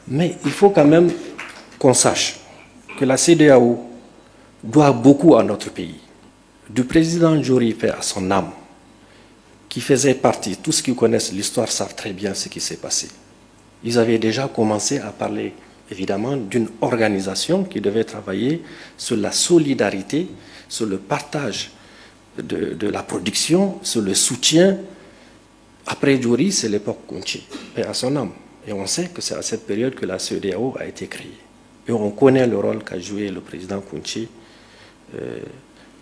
Mais il faut quand même qu'on sache que la CEDEAO doit beaucoup à notre pays. Du président Jory, paix à son âme, qui faisait partie, tous ceux qui connaissent l'histoire savent très bien ce qui s'est passé. Ils avaient déjà commencé à parler, évidemment, d'une organisation qui devait travailler sur la solidarité, sur le partage de la production, sur le soutien. Après Jory, c'est l'époque Kounché, paix à son âme. Et on sait que c'est à cette période que la CEDEAO a été créée. Et on connaît le rôle qu'a joué le président Kounché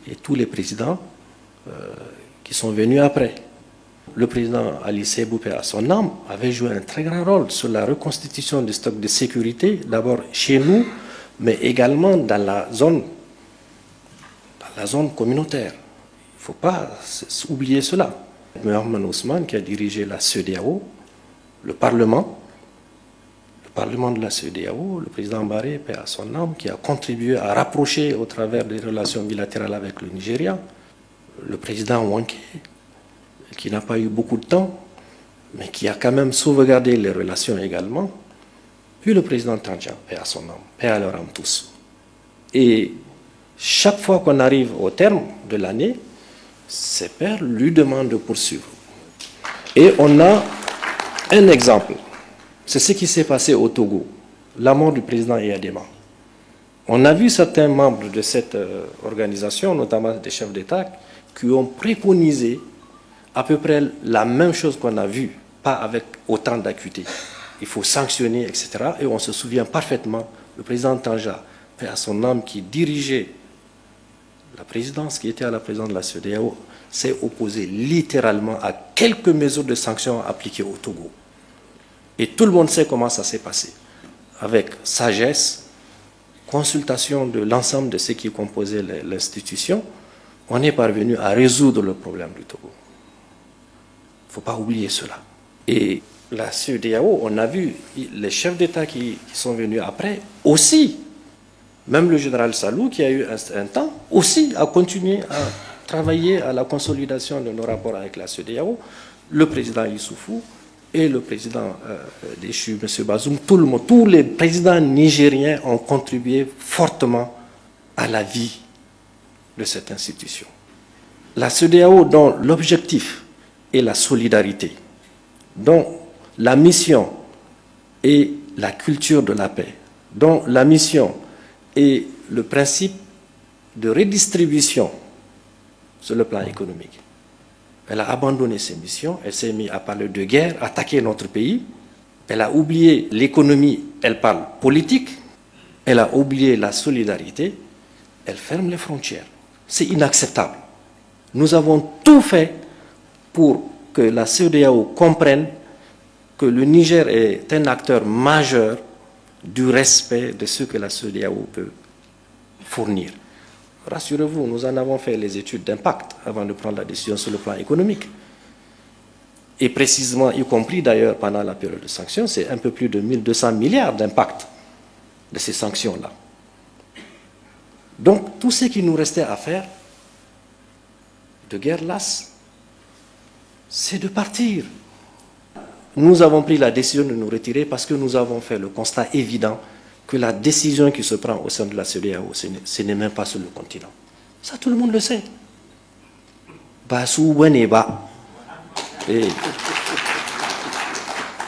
et tous les présidents qui sont venus après. Le président Ali Seibou, paix à son âme, avait joué un très grand rôle sur la reconstitution du stock de sécurité, d'abord chez nous, mais également dans la zone communautaire. Il ne faut pas oublier cela. Mohamed Ousmane, qui a dirigé la CEDEAO, le Parlement de la CEDEAO, le président Barré, paix à son âme, qui a contribué à rapprocher au travers des relations bilatérales avec le Nigeria, le président Wanké, qui n'a pas eu beaucoup de temps, mais qui a quand même sauvegardé les relations également, puis le président Tandja, paix à son âme, paix à leur âme tous. Et chaque fois qu'on arrive au terme de l'année, ses pairs lui demandent de poursuivre. Et on a un exemple. C'est ce qui s'est passé au Togo, la mort du président Eyadema. On a vu certains membres de cette organisation, notamment des chefs d'État, qui ont préconisé à peu près la même chose qu'on a vue, pas avec autant d'acuité. Il faut sanctionner, etc. Et on se souvient parfaitement, le président Tandja, paix à son âme, qui dirigeait la présidence, qui était à la présidence de la CEDEAO, s'est opposé littéralement à quelques mesures de sanctions appliquées au Togo. Et tout le monde sait comment ça s'est passé. Avec sagesse, consultation de l'ensemble de ceux qui composaient l'institution, on est parvenu à résoudre le problème du Togo. Il ne faut pas oublier cela. Et la CEDEAO, on a vu les chefs d'État qui sont venus après aussi. Même le général Salou, qui a eu un temps, aussi a continué à travailler à la consolidation de nos rapports avec la CEDEAO. Le président Issoufou et le président déchu, M. Bazoum, tout le monde, tous les présidents nigériens ont contribué fortement à la vie de cette institution. La CEDEAO, dont l'objectif est la solidarité, dont la mission est la culture de la paix, dont la mission est le principe de redistribution sur le plan économique. Elle a abandonné ses missions, elle s'est mise à parler de guerre, attaquer notre pays. Elle a oublié l'économie, elle parle politique. Elle a oublié la solidarité, elle ferme les frontières. C'est inacceptable. Nous avons tout fait pour que la CEDEAO comprenne que le Niger est un acteur majeur du respect de ce que la CEDEAO peut fournir. Rassurez-vous, nous en avons fait les études d'impact avant de prendre la décision sur le plan économique. Et précisément, y compris d'ailleurs pendant la période de sanctions, c'est un peu plus de 1200 milliards d'impact de ces sanctions-là. Donc, tout ce qui nous restait à faire, de guerre lasse, c'est de partir. Nous avons pris la décision de nous retirer parce que nous avons fait le constat évident que la décision qui se prend au sein de la CEDEAO, ce n'est même pas sur le continent. Ça, tout le monde le sait.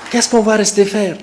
Qu'est-ce qu'on va rester faire?